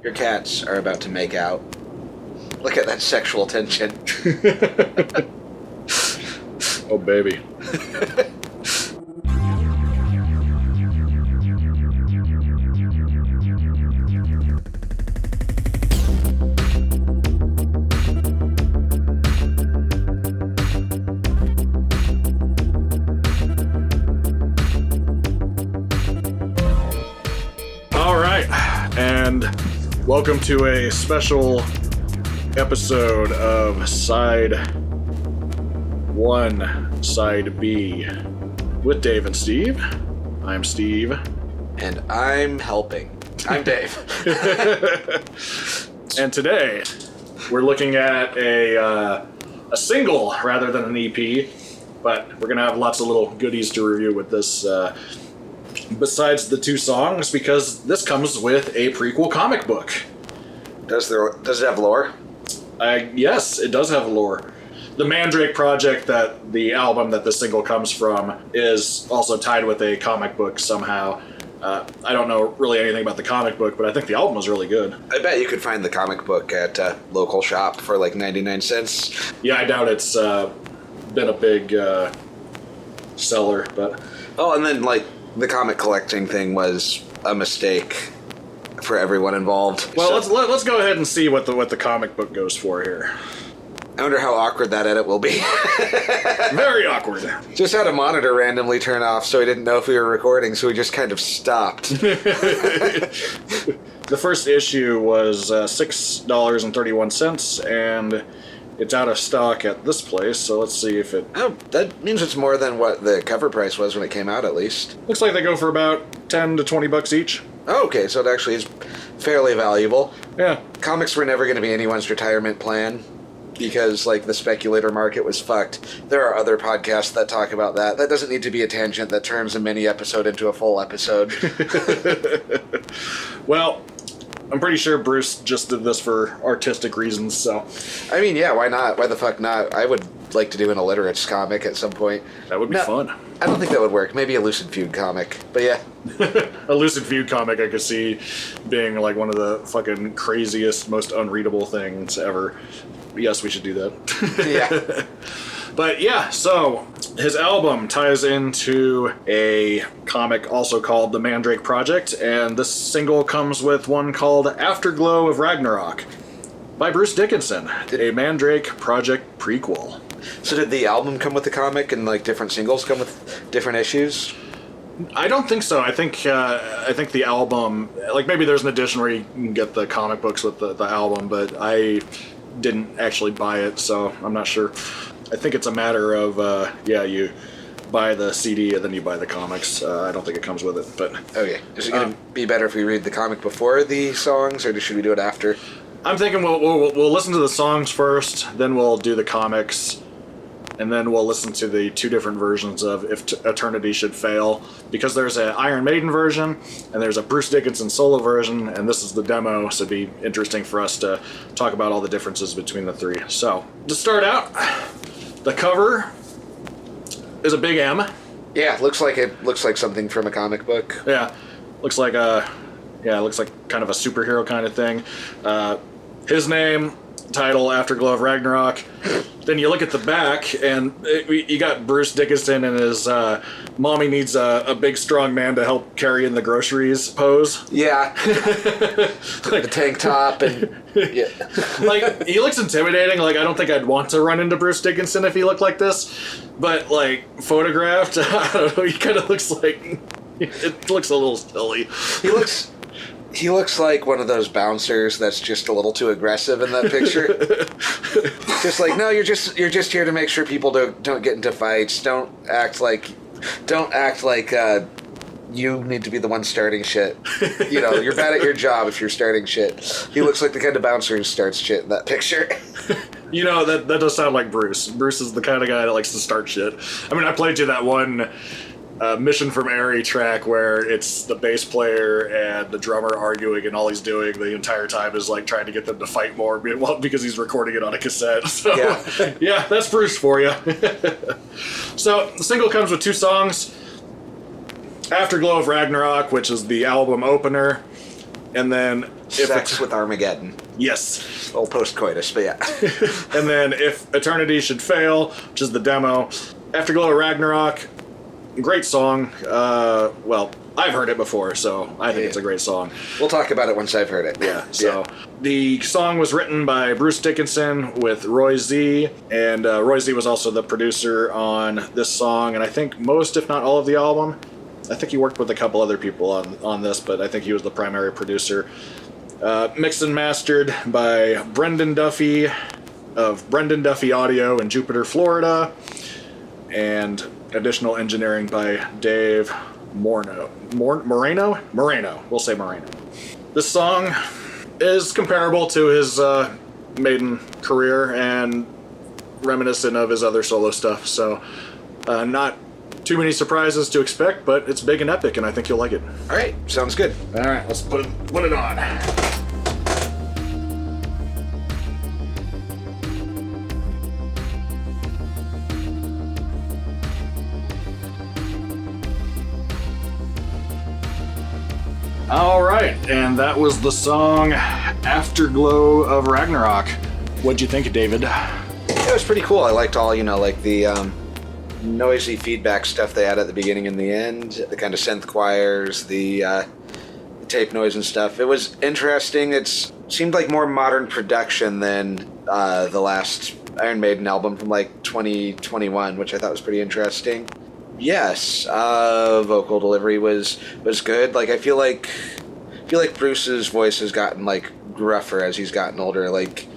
Your cats are about to make out. Look at that sexual tension. Oh, baby. All right, and welcome to a special episode of Side 1, Side B, with Dave and Steve. I'm Steve. And I'm helping. I'm Dave. And today, we're looking at a single rather than an EP, but we're going to have lots of little goodies to review with this, besides the two songs, because this comes with a prequel comic book. Does it have lore? Yes, it does have lore. The Mandrake Project, that the album that the single comes from, is also tied with a comic book somehow. I don't know really anything about the comic book, but I think the album was really good. I bet you could find the comic book at a local shop for like 99 cents. Yeah, I doubt it's been a big seller, but... Oh, and then like the comic collecting thing was a mistake for everyone involved. Well, so let's go ahead and see what the comic book goes for here. I wonder how awkward that edit will be. Very awkward. Just had a monitor randomly turn off, so we didn't know if we were recording, so we just kind of stopped. The first issue was $6.31, and it's out of stock at this place, so let's see if it... Oh, that means it's more than what the cover price was when it came out, at least. Looks like they go for about 10 to 20 bucks each. Oh, okay, so it actually is fairly valuable. Yeah. Comics were never going to be anyone's retirement plan, because, like, the speculator market was fucked. There are other podcasts that talk about that. That doesn't need to be a tangent that turns a mini episode into a full episode. Well, I'm pretty sure Bruce just did this for artistic reasons, so... I mean, yeah, why not? Why the fuck not? I would like to do an illiterates comic at some point. That would be fun. I don't think that would work. Maybe a Lucid Feud comic, but yeah. A Lucid Feud comic I could see being like one of the fucking craziest, most unreadable things ever. Yes, we should do that. Yeah. But yeah, so his album ties into a comic also called The Mandrake Project, and this single comes with one called Afterglow of Ragnarok by Bruce Dickinson, a Mandrake Project prequel. So did the album come with the comic and like different singles come with different issues? I don't think so. I think the album, like maybe there's an edition where you can get the comic books with the album, but I didn't actually buy it, so I'm not sure. I think it's a matter of, you buy the CD and then you buy the comics. I don't think it comes with it, but... Okay. Is it going to be better if we read the comic before the songs, or should we do it after? I'm thinking we'll listen to the songs first, then we'll do the comics, and then we'll listen to the two different versions of If Eternity Should Fail, because there's an Iron Maiden version, and there's a Bruce Dickinson solo version, and this is the demo, so it'd be interesting for us to talk about all the differences between the three. So, to start out, the cover is a big M. Yeah, looks like something from a comic book. Yeah, looks like it looks like kind of a superhero kind of thing. His name, title, Afterglow of Ragnarok. Then you look at the back, and you got Bruce Dickinson and his mommy needs a big strong man to help carry in the groceries pose. Yeah. Like the tank top and... Yeah. Like, he looks intimidating. Like, I don't think I'd want to run into Bruce Dickinson if he looked like this. But, like, photographed, I don't know, he kind of looks like... It looks a little silly. He looks like one of those bouncers that's just a little too aggressive in that picture. Just like, no, you're just here to make sure people don't get into fights. Don't act like you need to be the one starting shit. You know, you're bad at your job if you're starting shit. He looks like the kind of bouncer who starts shit in that picture. You know, that does sound like Bruce. Bruce is the kind of guy that likes to start shit. I mean, I played you that one Mission from Airy track where it's the bass player and the drummer arguing, and all he's doing the entire time is like trying to get them to fight more, well, because he's recording it on a cassette. So, yeah, that's Bruce for you. So the single comes with two songs. Afterglow of Ragnarok, which is the album opener, And then Sex with Armageddon. Yes. Old post-coitus, but yeah. And then If Eternity Should Fail, which is the demo. Afterglow of Ragnarok, great song. Well, I've heard it before, so I think it's a great song. We'll talk about it once I've heard it. Yeah, so the song was written by Bruce Dickinson with Roy Z, and Roy Z was also the producer on this song, and I think most, if not all, of the album. I think he worked with a couple other people on this, but I think he was the primary producer. Mixed and mastered by Brendan Duffy of Brendan Duffy Audio in Jupiter, Florida, and additional engineering by Dave Moreno. We'll say Moreno. This song is comparable to his Maiden career and reminiscent of his other solo stuff, so not too many surprises to expect, but it's big and epic, and I think you'll like it. All right, sounds good. All right, let's put it on. All right, and that was the song Afterglow of Ragnarok. What'd you think, David? It was pretty cool. I liked all, like the noisy feedback stuff they had at the beginning and the end, the kind of synth choirs, the tape noise and stuff. It was interesting. It seemed like more modern production than the last Iron Maiden album from like 2021, which I thought was pretty interesting. Yes, vocal delivery was good. Like I feel like Bruce's voice has gotten like gruffer as he's gotten older. Like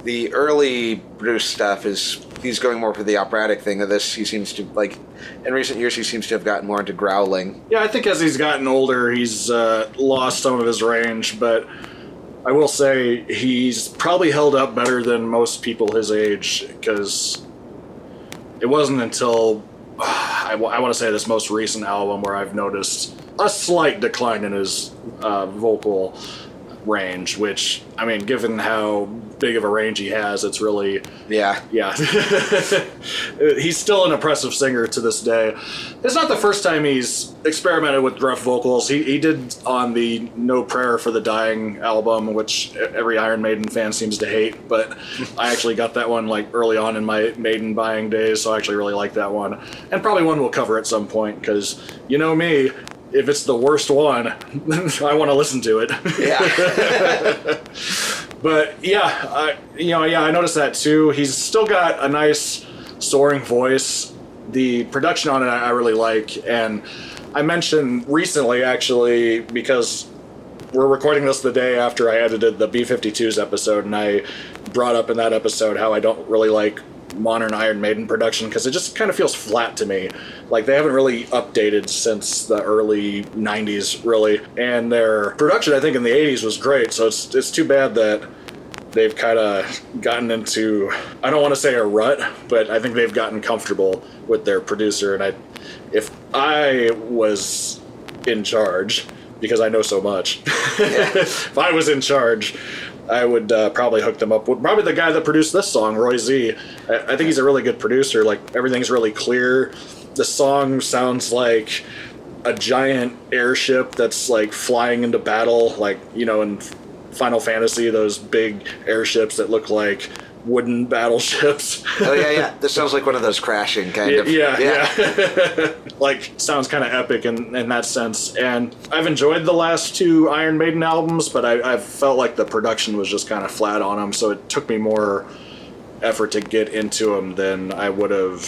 the early Bruce stuff he's going more for the operatic thing. Of this, he seems to like in recent years he seems to have gotten more into growling. Yeah, I think as he's gotten older, he's lost some of his range, but I will say he's probably held up better than most people his age, because it wasn't until I want to say this most recent album where I've noticed a slight decline in his vocal range, which, I mean, given how big of a range he has, it's really... Yeah. He's still an impressive singer to this day. It's not the first time he's experimented with gruff vocals. He did on the No Prayer for the Dying album, which every Iron Maiden fan seems to hate, but I actually got that one like early on in my Maiden buying days, so I actually really like that one. And probably one we'll cover at some point, because you know me, if it's the worst one, I want to listen to it. Yeah. But yeah, I noticed that too. He's still got a nice soaring voice. The production on it I really like, and I mentioned recently actually, because we're recording this the day after I edited the B-52s episode, and I brought up in that episode how I don't really like modern Iron Maiden production because it just kind of feels flat to me. Like they haven't really updated since the early 90s, really. And their production, I think, in the 80s was great, so it's too bad that they've kind of gotten into, I don't want to say a rut, but I think they've gotten comfortable with their producer. And if I was in charge, because I know so much, if I was in charge, I would probably hook them up with probably the guy that produced this song, Roy Z. I think he's a really good producer. Like, everything's really clear. The song sounds like a giant airship that's like flying into battle, like, you know, in Final Fantasy, those big airships that look like wooden battleships. Oh yeah. This sounds like one of those crashing kind of. Yeah. Like, sounds kind of epic in that sense. And I've enjoyed the last two Iron Maiden albums, but I've felt like the production was just kind of flat on them, so it took me more effort to get into them than I would have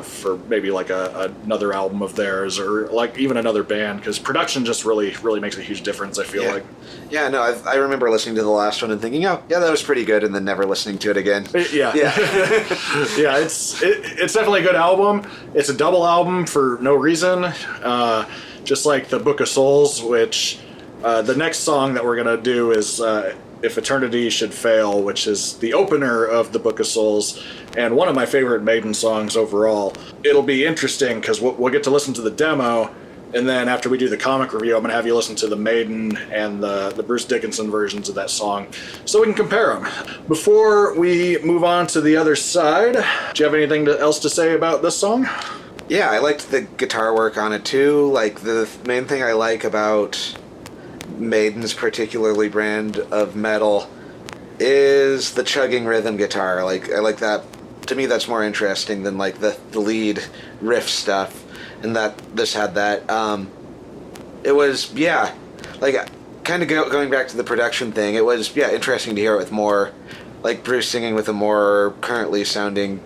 for maybe like another album of theirs, or like even another band, because production just really makes a huge difference, I feel like. Yeah, no, I remember listening to the last one and thinking, oh, yeah, that was pretty good, and then never listening to it again. Yeah. Yeah, it's definitely a good album. It's a double album for no reason, just like the Book of Souls, which the next song that we're going to do is If Eternity Should Fail, which is the opener of the Book of Souls, and one of my favorite Maiden songs overall. It'll be interesting because we'll get to listen to the demo, and then after we do the comic review, I'm going to have you listen to the Maiden and the Bruce Dickinson versions of that song, so we can compare them. Before we move on to the other side, do you have anything else to say about this song? Yeah, I liked the guitar work on it too. Like, the main thing I like about Maiden's particularly brand of metal is the chugging rhythm guitar. Like, I like that. To me, that's more interesting than like the lead riff stuff, and that this had that. It was, yeah, like kind of going back to the production thing. It was, yeah, interesting to hear it with more, like Bruce singing with a more currently sounding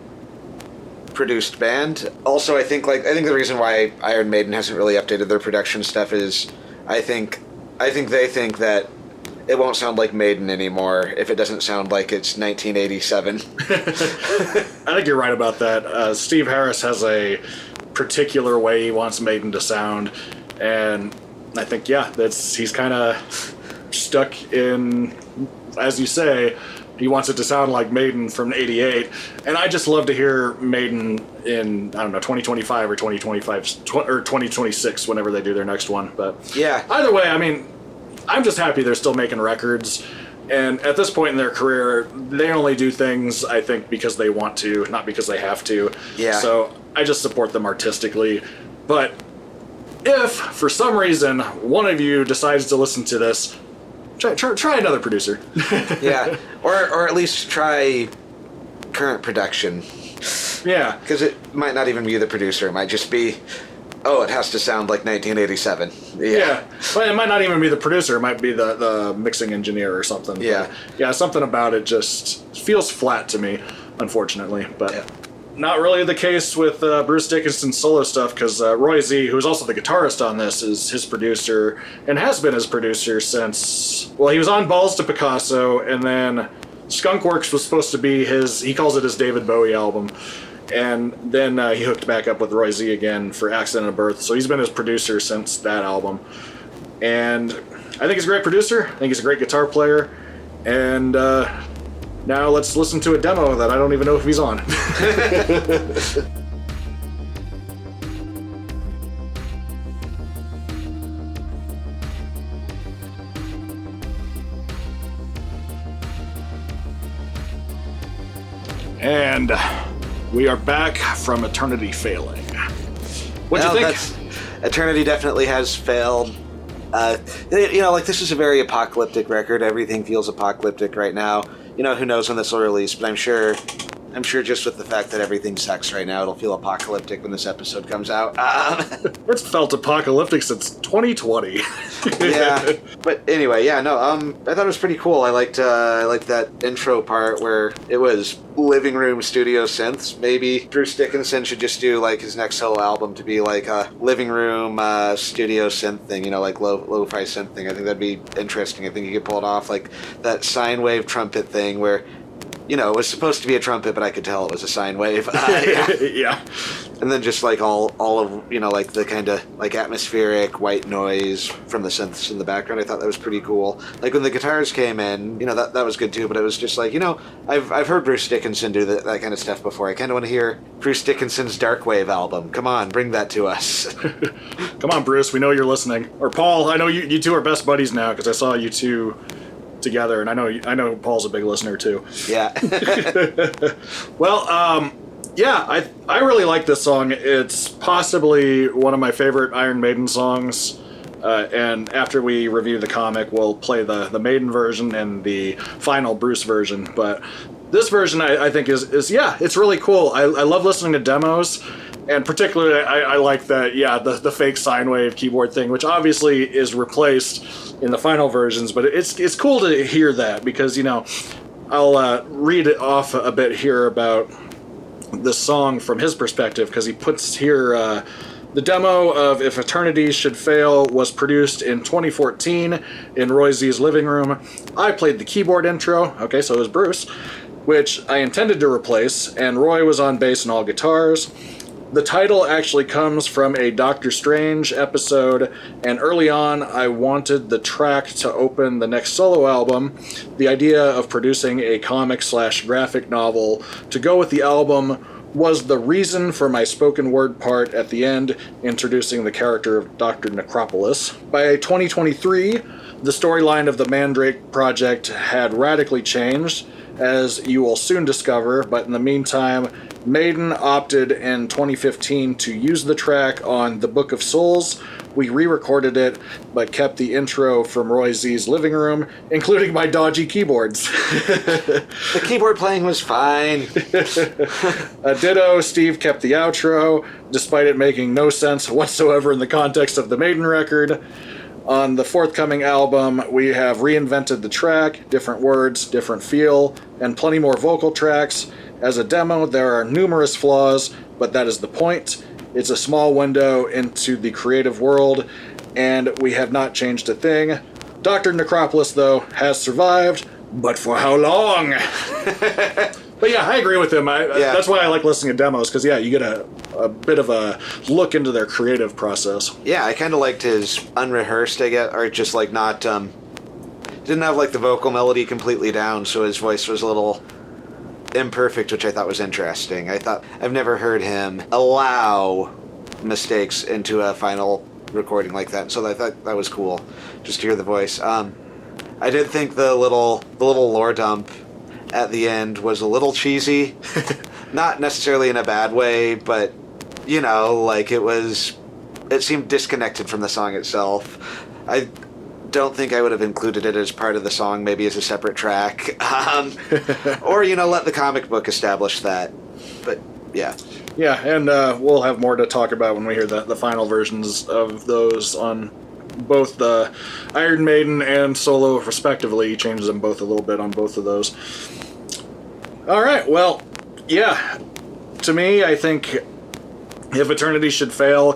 produced band. Also, I think the reason why Iron Maiden hasn't really updated their production stuff is I think they think that it won't sound like Maiden anymore if it doesn't sound like it's 1987. I think you're right about that. Steve Harris has a particular way he wants Maiden to sound, and I think, yeah, he's kind of stuck in, as you say, he wants it to sound like Maiden from '88, and I just love to hear Maiden in, I don't know, 2025 or 2026, whenever they do their next one. But yeah, either way, I mean, I'm just happy they're still making records, and at this point in their career, they only do things, I think, because they want to, not because they have to. Yeah. So I just support them artistically. But if, for some reason, one of you decides to listen to this, try another producer. Yeah, or at least try current production. Yeah. Because it might not even be the producer. It might just be, oh, it has to sound like 1987. Yeah. Well, it might not even be the producer. It might be the mixing engineer or something. Yeah. But yeah, something about it just feels flat to me, unfortunately. But yeah. Not really the case with Bruce Dickinson's solo stuff, because Roy Z, who's also the guitarist on this, is his producer, and has been his producer since, well, he was on Balls to Picasso, and then Skunkworks was supposed to be he calls it his David Bowie album, and then he hooked back up with Roy Z again for Accident of Birth, so he's been his producer since that album. And I think he's a great producer, I think he's a great guitar player, and now let's listen to a demo that I don't even know if he's on. And we are back from Eternity Failing. What'd you think? Eternity definitely has failed. This is a very apocalyptic record. Everything feels apocalyptic right now. Who knows when this will release, but I'm sure just with the fact that everything sucks right now, it'll feel apocalyptic when this episode comes out. It's felt apocalyptic since 2020. Yeah, but anyway, yeah, no, I thought it was pretty cool. I liked that intro part where it was living room studio synths. Maybe Bruce Dickinson should just do like his next solo album to be like a living room studio synth thing, like lo-fi synth thing. I think that'd be interesting. I think he could pull it off, like that sine wave trumpet thing where, it was supposed to be a trumpet, but I could tell it was a sine wave. Yeah. And then just like all of, like the kind of like atmospheric white noise from the synths in the background. I thought that was pretty cool. Like when the guitars came in, that was good too, but it was just like, I've heard Bruce Dickinson do that kind of stuff before. I kind of want to hear Bruce Dickinson's Dark Wave album. Come on, bring that to us. Come on, Bruce, we know you're listening. Or Paul, I know you two are best buddies now because I saw you two together, and I know Paul's a big listener too. Yeah. Well, yeah, I really like this song. It's possibly one of my favorite Iron Maiden songs. And after we review the comic, we'll play the Maiden version and the final Bruce version. But this version, I think, is it's really cool. I love listening to demos. And particularly, I like that, the fake sine wave keyboard thing, which obviously is replaced in the final versions. But it's cool to hear that because, I'll read it off a bit here about the song from his perspective, because he puts here, the demo of If Eternity Should Fail was produced in 2014 in Roy Z's living room. I played the keyboard intro, okay, so it was Bruce, which I intended to replace, and Roy was on bass and all guitars. The title actually comes from a Doctor Strange episode, and early on I wanted the track to open the next solo album. The idea of producing a comic/graphic novel to go with the album was the reason for my spoken word part at the end, introducing the character of Dr. Necropolis. By 2023, the storyline of the Mandrake Project had radically changed, as you will soon discover, but in the meantime, Maiden opted in 2015 to use the track on The Book of Souls. We re-recorded it, but kept the intro from Roy Z's living room, including my dodgy keyboards. The keyboard playing was fine. Ditto, Steve kept the outro, despite it making no sense whatsoever in the context of the Maiden record. On the forthcoming album, we have reinvented the track, different words, different feel, and plenty more vocal tracks. As a demo, there are numerous flaws, but that is the point. It's a small window into the creative world, and we have not changed a thing. Dr. Necropolis, though, has survived, but for how long? But yeah, I agree with him. That's why I like listening to demos, because yeah, you get a bit of a look into their creative process. Yeah, I kind of liked his unrehearsed, I guess, or just like not, didn't have like the vocal melody completely down, so his voice was a little imperfect, which I thought was interesting. I've never heard him allow mistakes into a final recording like that, so I thought that was cool, just to hear the voice. I did think the little lore dump at the end was a little cheesy. Not necessarily in a bad way, but, you know, like it seemed disconnected from the song itself. I don't think I would have included it as part of the song, maybe as a separate track. Or, you know, let the comic book establish that. But, yeah. Yeah, and we'll have more to talk about when we hear the final versions of those on both the Iron Maiden and solo, respectively. He changes them both a little bit on both of those. All right, well, yeah. To me, I think If Eternity Should Fail,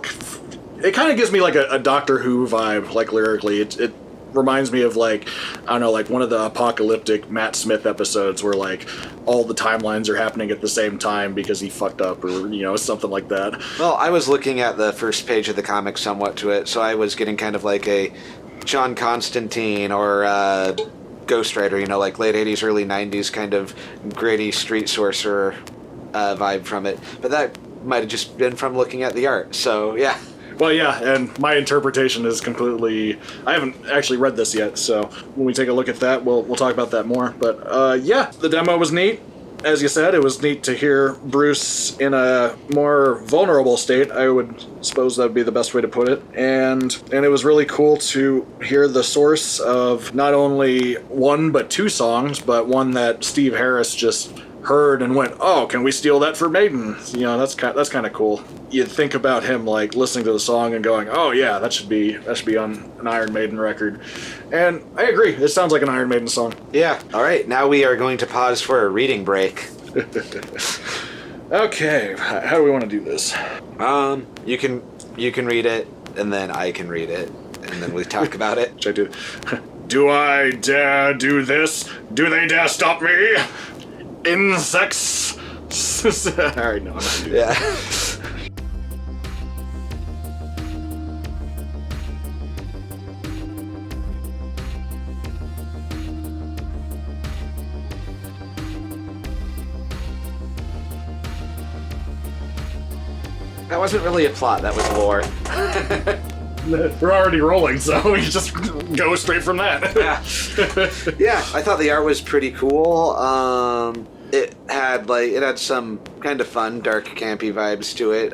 it kind of gives me like a Doctor Who vibe, like lyrically. It reminds me of like, I don't know, like one of the apocalyptic Matt Smith episodes where like all the timelines are happening at the same time because he fucked up, or, you know, something like that. Well, I was looking at the first page of the comic somewhat to it, so I was getting kind of like a John Constantine or Ghost Rider, you know, like late 80s, early 90s kind of gritty street sorcerer vibe from it. But that might have just been from looking at the art, so yeah. Well, yeah, and my interpretation is completely... I haven't actually read this yet, so when we take a look at that, we'll talk about that more. But, yeah, the demo was neat. As you said, it was neat to hear Bruce in a more vulnerable state. I would suppose that would be the best way to put it. And it was really cool to hear the source of not only one but two songs, but one that Steve Harris just heard and went, oh, can we steal that for Maiden? You know, that's kind of cool. You'd think about him like listening to the song and going, oh yeah, that should be on an Iron Maiden record. And I agree, it sounds like an Iron Maiden song. Yeah. All right, now we are going to pause for a reading break. Okay, how do we want to do this? You can read it, and then I can read it, and then we talk about it. Should I do? Do I dare do this? Do they dare stop me? Insects. Alright, no, I'm not gonna do that. Yeah. That wasn't really a plot, that was lore. We're already rolling, so we can just go straight from that. Yeah, I thought the art was pretty cool. It had some kind of fun, dark, campy vibes to it.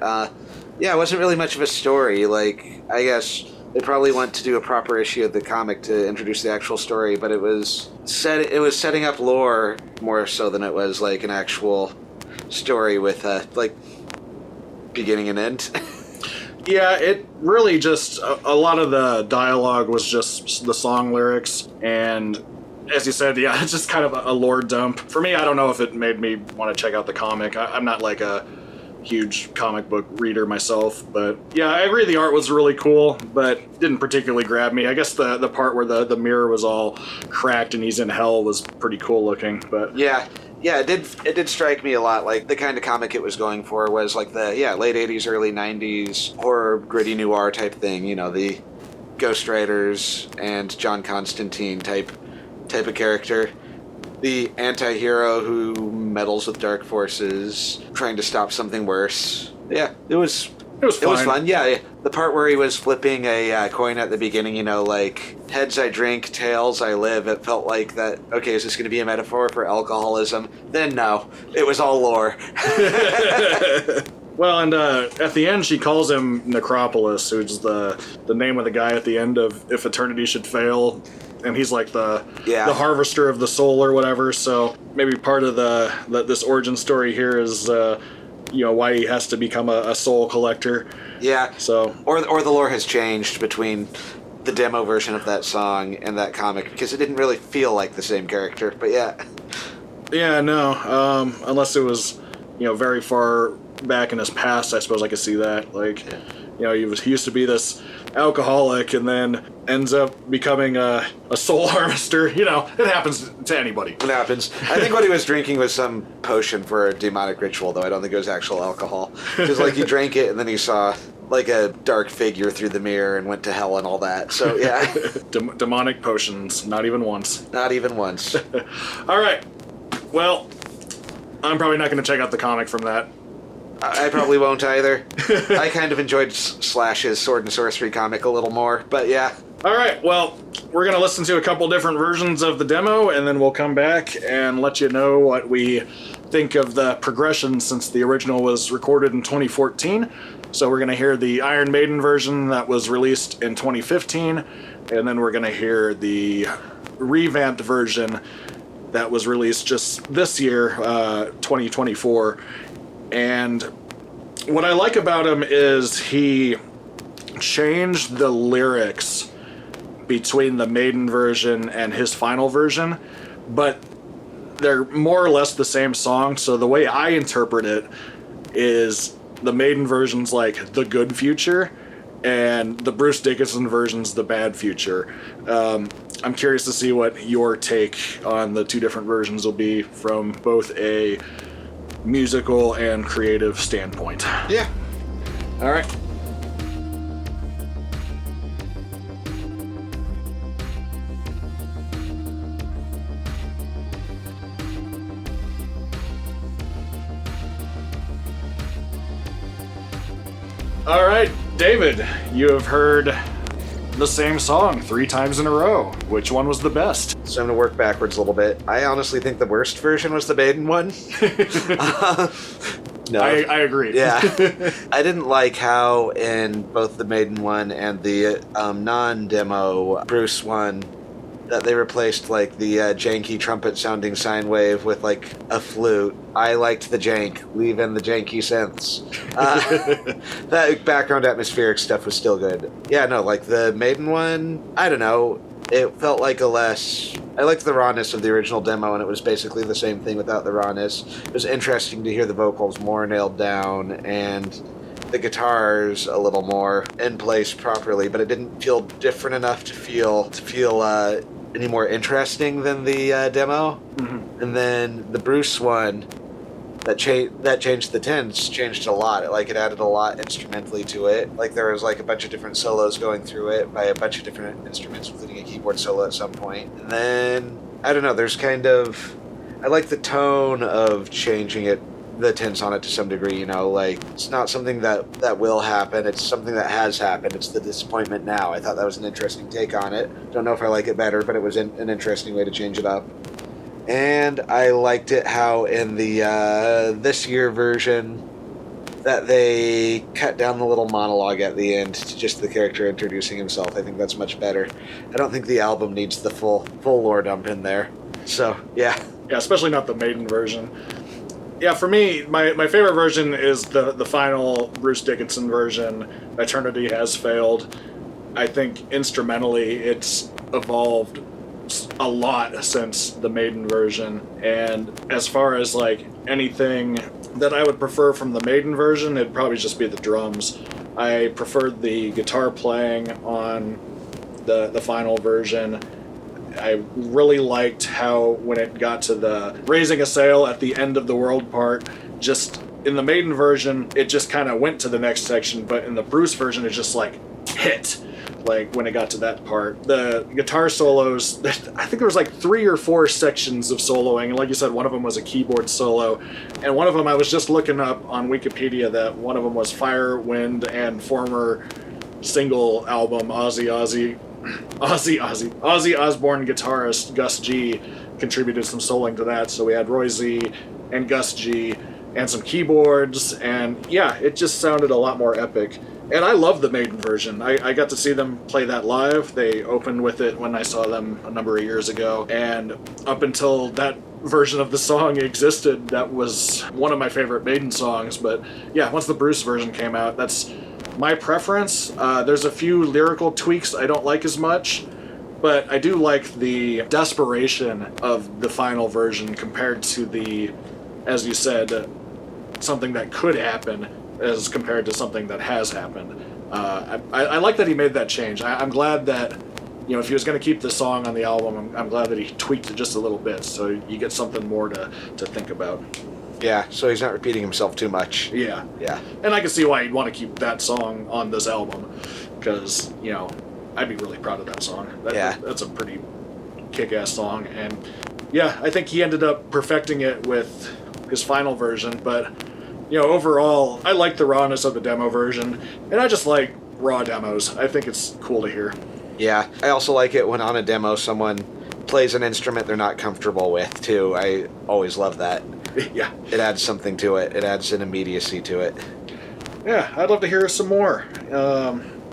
Yeah, it wasn't really much of a story. Like, I guess they probably want to do a proper issue of the comic to introduce the actual story, but it was setting up lore more so than it was like an actual story with like beginning and end. Yeah, it really just, a lot of the dialogue was just the song lyrics, and as you said, yeah, it's just kind of a lore dump. For me, I don't know if it made me want to check out the comic. I'm not like a huge comic book reader myself, but yeah, I agree the art was really cool, but didn't particularly grab me. I guess the part where the mirror was all cracked and he's in hell was pretty cool looking, but... Yeah, it did strike me a lot. Like, the kind of comic it was going for was like the late 80s, early 90s horror, gritty noir type thing. You know, the Ghost Riders and John Constantine type of character. The anti-hero who meddles with dark forces, trying to stop something worse. Yeah, it was It was fine. It was fun, yeah. The part where he was flipping a coin at the beginning, you know, like, heads I drink, tails I live, it felt like that, okay, is this going to be a metaphor for alcoholism? Then no, it was all lore. Well, and at the end, she calls him Necropolis, which is the name of the guy at the end of If Eternity Should Fail, and he's like the harvester of the soul or whatever. So maybe part of this origin story here is why he has to become a soul collector. Yeah. So or the lore has changed between the demo version of that song and that comic, because it didn't really feel like the same character. But yeah. Yeah, no. Unless it was very far back in his past, I suppose I could see that. Like, he used to be this alcoholic and then ends up becoming a soul harvester. It happens to anybody. It happens. I think what he was drinking was some potion for a demonic ritual, though. I don't think it was actual alcohol. Because, like, he drank it and then he saw, like, a dark figure through the mirror and went to hell and all that. So, yeah. Demonic potions. Not even once. Not even once. All right. Well, I'm probably not going to check out the comic from that. I probably won't either. I kind of enjoyed Slash's Sword and Sorcery comic a little more, but yeah. All right, well, we're going to listen to a couple different versions of the demo, and then we'll come back and let you know what we think of the progression since the original was recorded in 2014. So we're going to hear the Iron Maiden version that was released in 2015, and then we're going to hear the revamped version that was released just this year, 2024. And what I like about him is he changed the lyrics between the Maiden version and his final version, but they're more or less the same song. So the way I interpret it is the Maiden version's like the good future, and the Bruce Dickinson version's the bad future. I'm curious to see what your take on the two different versions will be from both a musical and creative standpoint. Yeah. All right. All right, David, you have heard the same song 3 times in a row. Which one was the best? So I'm going to work backwards a little bit. I honestly think the worst version was the Maiden one. No. I agree. Yeah. I didn't like how in both the Maiden one and the non-demo Bruce one that they replaced like the janky trumpet sounding sine wave with like a flute. I liked the jank. Leave in the janky synths. That background atmospheric stuff was still good. Yeah, no, like the Maiden one, I don't know. It felt like I liked the rawness of the original demo, and it was basically the same thing without the rawness. It was interesting to hear the vocals more nailed down and the guitars a little more in place properly, but it didn't feel different enough to feel any more interesting than the demo. Mm-hmm. And then the Bruce one, that changed the tints, changed a lot. It added a lot instrumentally to it. Like there was like a bunch of different solos going through it by a bunch of different instruments, including a keyboard solo at some point. And then I don't know. There's I like the tone of changing it, the tints on it to some degree. Like it's not something that will happen. It's something that has happened. It's the disappointment now. I thought that was an interesting take on it. Don't know if I like it better, but it was an interesting way to change it up. And I liked it how in the this year version that they cut down the little monologue at the end to just the character introducing himself. I think that's much better. I don't think the album needs the full lore dump in there. So, yeah. Yeah, especially not the Maiden version. Yeah, for me, my favorite version is the final Bruce Dickinson version, Eternity Has Failed. I think instrumentally it's evolved a lot since the Maiden version, and as far as like anything that I would prefer from the Maiden version, it'd probably just be the drums. I preferred the guitar playing on the final version. I really liked how when it got to the raising a sail at the end of the world part, just in the Maiden version it just kind of went to the next section, but in the Bruce version it just like hit. like when it got to that part. The guitar solos, I think there was like 3 or 4 sections of soloing, and like you said, one of them was a keyboard solo, and one of them I was just looking up on Wikipedia that one of them was Fire, Wind, and former single album Ozzy Osbourne guitarist Gus G contributed some soloing to that, so we had Roy Z and Gus G and some keyboards, and yeah, it just sounded a lot more epic. And I love the Maiden version. I got to see them play that live. They opened with it when I saw them a number of years ago, and up until that version of the song existed, that was one of my favorite Maiden songs. But yeah, once the Bruce version came out, that's my preference. There's a few lyrical tweaks I don't like as much, but I do like the desperation of the final version compared to the, as you said, something that could happen as compared to something that has happened. I like that he made that change. I'm glad that, you know, if he was going to keep the song on the album, I'm glad that he tweaked it just a little bit so you get something more to think about. Yeah, so he's not repeating himself too much. Yeah. Yeah. And I can see why he'd want to keep that song on this album, because, you know, I'd be really proud of that song. That's a pretty kick-ass song, and yeah, I think he ended up perfecting it with his final version, but you know, overall, I like the rawness of the demo version, and I just like raw demos. I think it's cool to hear. Yeah, I also like it when on a demo someone plays an instrument they're not comfortable with, too. I always love that. Yeah. It adds something to it. It adds an immediacy to it. Yeah, I'd love to hear some more.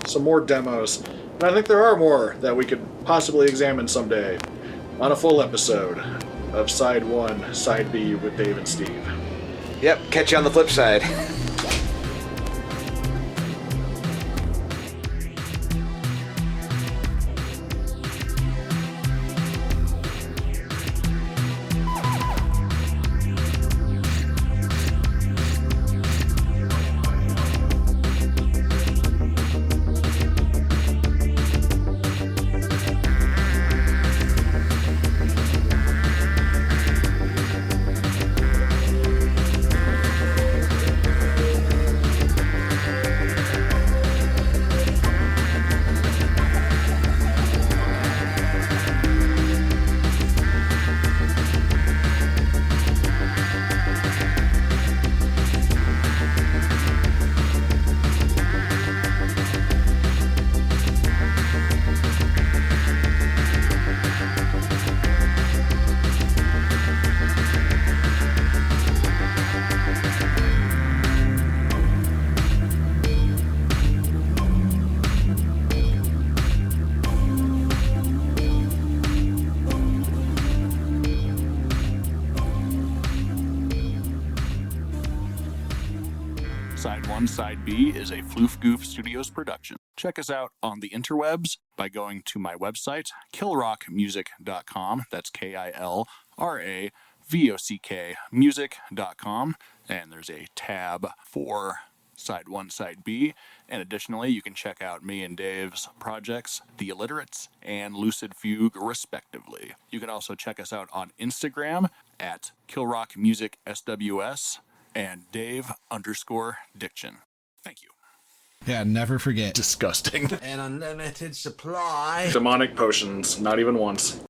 Some more demos. And I think there are more that we could possibly examine someday on a full episode of Side 1, Side B with Dave and Steve. Yep, catch you on the flip side. Side 1, Side B is a Floof Goof Studios production. Check us out on the interwebs by going to my website, killrockmusic.com. That's KILRAVOCK music.com. And there's a tab for Side 1, Side B. And additionally, you can check out me and Dave's projects, The Illiterates and Lucid Fugue, respectively. You can also check us out on Instagram at KillRockMusicSWS and Dave_Diction. Thank you. Yeah, never forget. Disgusting. An unlimited supply. Demonic potions, not even once.